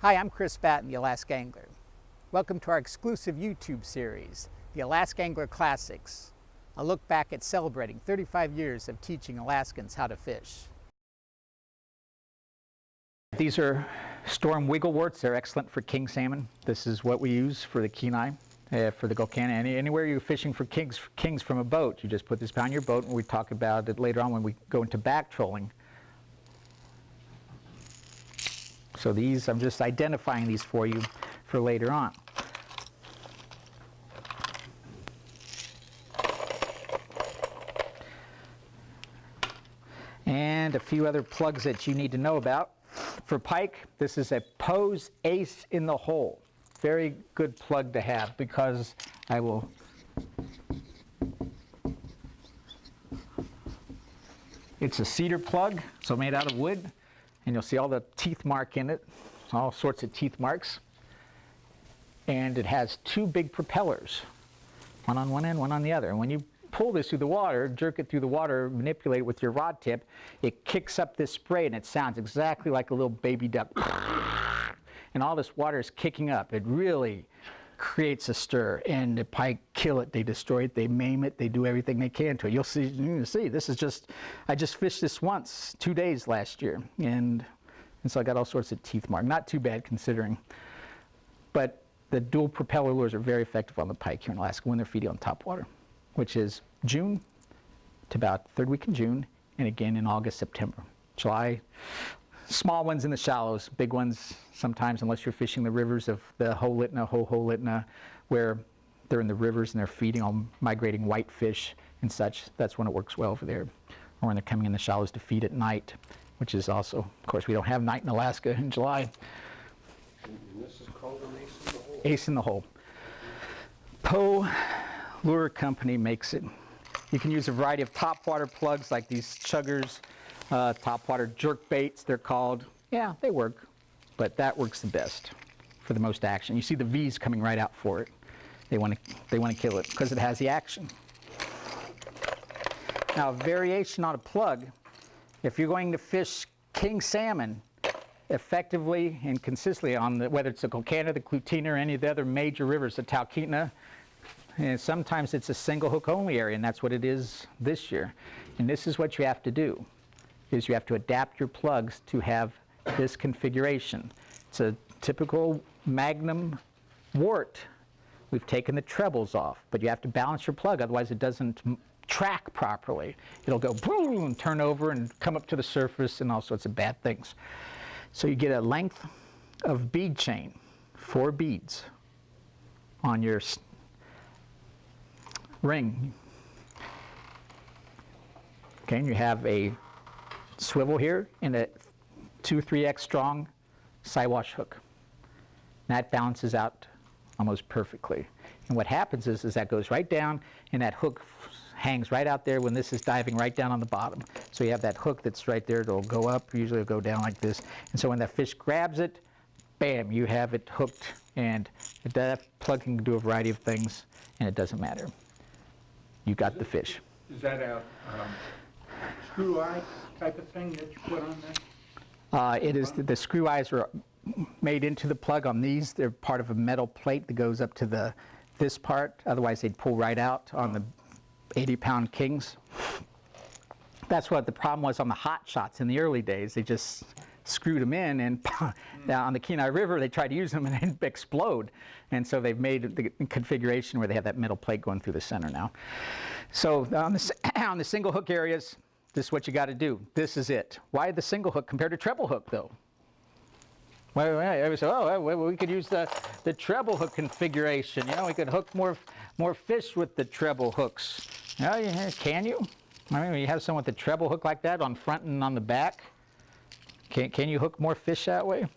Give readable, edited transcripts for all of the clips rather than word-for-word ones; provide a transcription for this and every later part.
Hi, I'm Chris Batten, the Alaska Angler. Welcome to our exclusive YouTube series, the Alaska Angler Classics, a look back at celebrating 35 years of teaching Alaskans how to fish. These are storm wiggleworts. They're excellent for king salmon. This is what we use for the Kenai, for the Gulkana. Anywhere you're fishing for kings from a boat, you just put this on your boat, and we talk about it later on when we go into back trolling. So these, I'm just identifying these for you for later on. And a few other plugs that you need to know about. For pike, this is a Poe's Ace in the Hole. Very good plug to have because I will it's a cedar plug, so made out of wood. And you'll see all the teeth mark in it, all sorts of teeth marks. And it has two big propellers, one on one end, one on the other. And when you pull this through the water, jerk it through the water, manipulate it with your rod tip, it kicks up this spray and it sounds exactly like a little baby duck. And all this water is kicking up. It really creates a stir, and the pike kill it, they destroy it, they maim it, they do everything they can to it. You'll see, this is just, I just fished this once, 2 days last year, and so I got all sorts of teeth mark. Not too bad considering. But the dual propeller lures are very effective on the pike here in Alaska when they're feeding on topwater, which is June to about third week in June, and again in August, September. July, small ones in the shallows, big ones sometimes, unless you're fishing the rivers of the Ho-Ho-Litna, where they're in the rivers and they're feeding on migrating whitefish and such. That's when it works well over there. Or when they're coming in the shallows to feed at night, which is also, of course, we don't have night in Alaska in July. And this is called an Ace in the Hole? Ace in the Hole. Poe Lure Company makes it. You can use a variety of topwater plugs like these chuggers, topwater jerk baits, they're called. Yeah, they work, but that works the best for the most action. You see the V's coming right out for it. They want to kill it because it has the action. Now, a variation on a plug, if you're going to fish king salmon effectively and consistently on whether it's the Gulkana, the Clutina, or any of the other major rivers, the Talkeetna, and sometimes it's a single hook only area, and that's what it is this year. And this is what you have to do, is you have to adapt your plugs to have this configuration. It's a typical Magnum wart. We've taken the trebles off, but you have to balance your plug, otherwise it doesn't track properly. It'll go boom, turn over and come up to the surface and all sorts of bad things. So you get a length of bead chain, 4 beads on your ring. Okay, and you have a swivel here and a 2-3x strong Siwash hook. That balances out almost perfectly. And what happens is that goes right down, and that hook hangs right out there when this is diving right down on the bottom. So you have that hook that's right there. It'll go up, usually it'll go down like this. And so when that fish grabs it, bam, you have it hooked. And that plug can do a variety of things, and it doesn't matter. You got the fish. Is that a screw eye type of thing that you put on there? It is, the screw eyes are made into the plug on these. They're part of a metal plate that goes up to this part. Otherwise, they'd pull right out on the 80-pound kings. That's what the problem was on the hot shots in the early days. They just screwed them in, and on the Kenai River, they tried to use them and they'd explode. And so they've made the configuration where they have that metal plate going through the center now. So on the single hook areas, this is what you got to do. This is it. Why the single hook compared to treble hook, though? Well, I said, oh, well, we could use the treble hook configuration. You know, we could hook more fish with the treble hooks. Yeah, can you? I mean, when you have someone with a treble hook like that on front and on the back, can you hook more fish that way?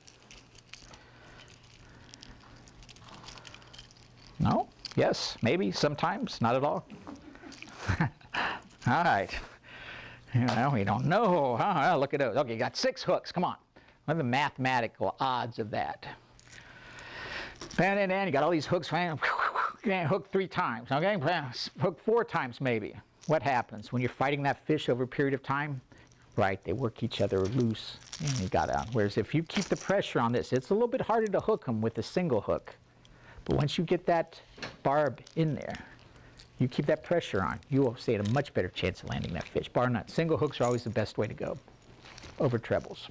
No? Yes? Maybe? Sometimes? Not at all? All right. Well, we don't know. Huh? Look at those. Okay, you got 6 hooks. Come on. What are the mathematical odds of that? And then you got all these hooks. Hook 3 times. Okay? Hook 4 times maybe. What happens when you're fighting that fish over a period of time? right? They work each other loose and you got out. Whereas if you keep the pressure on this, it's a little bit harder to hook them with a single hook. But once you get that barb in there, you keep that pressure on, you will stand a much better chance of landing that fish. Bar none. Single hooks are always the best way to go over trebles.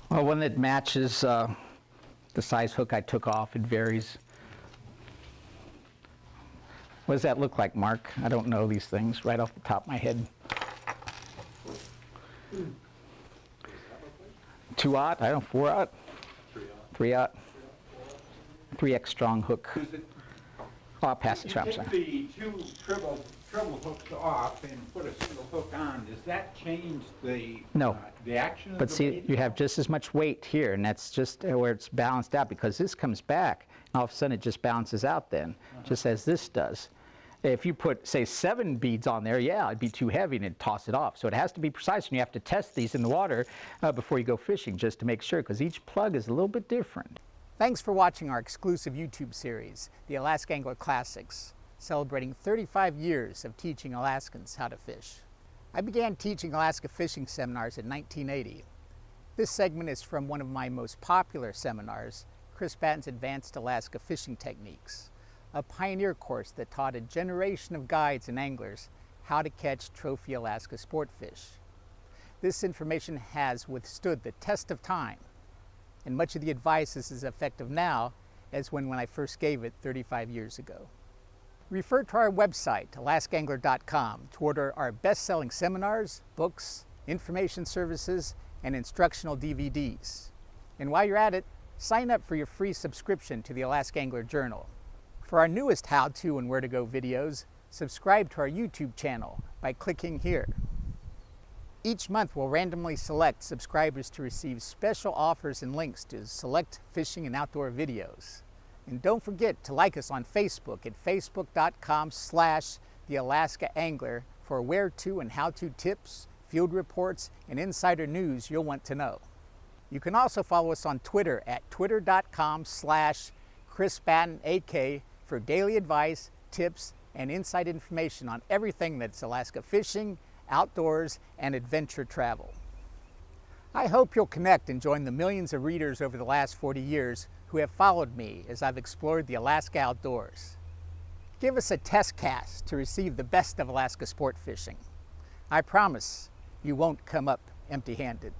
Well, one that matches the size hook I took off, it varies. What does that look like, Mark? I don't know these things right off the top of my head. 2/0? I don't know, 4/0? 3/0. 3X strong hook. Oh, I'll pass this around. You take the two treble hooks off and put a single hook on. Does that change the No. The action of But the see, bait? you have just as much weight here, and that's just where it's balanced out, because this comes back, and all of a sudden it just balances out then, just as this does. If you put, say, 7 beads on there, yeah, it'd be too heavy and it'd toss it off. So it has to be precise, and you have to test these in the water before you go fishing, just to make sure, because each plug is a little bit different. Thanks for watching our exclusive YouTube series, the Alaska Angler Classics, celebrating 35 years of teaching Alaskans how to fish. I began teaching Alaska fishing seminars in 1980. This segment is from one of my most popular seminars, Chris Batten's Advanced Alaska Fishing Techniques, a pioneer course that taught a generation of guides and anglers how to catch trophy Alaska sport fish. This information has withstood the test of time, and much of the advice is as effective now as when I first gave it 35 years ago. Refer to our website, alaskaangler.com, to order our best-selling seminars, books, information services, and instructional DVDs. And while you're at it, sign up for your free subscription to the Alaska Angler Journal. For our newest how-to and where-to-go videos, subscribe to our YouTube channel by clicking here. Each month we'll randomly select subscribers to receive special offers and links to select fishing and outdoor videos. And don't forget to like us on Facebook at facebook.com/TheAlaskaAngler for where-to and how-to tips, field reports, and insider news you'll want to know. You can also follow us on Twitter at twitter.com/ChrisBattenAK for daily advice, tips, and inside information on everything that's Alaska fishing, outdoors, and adventure travel. I hope you'll connect and join the millions of readers over the last 40 years who have followed me as I've explored the Alaska outdoors. Give us a test cast to receive the best of Alaska sport fishing. I promise you won't come up empty-handed.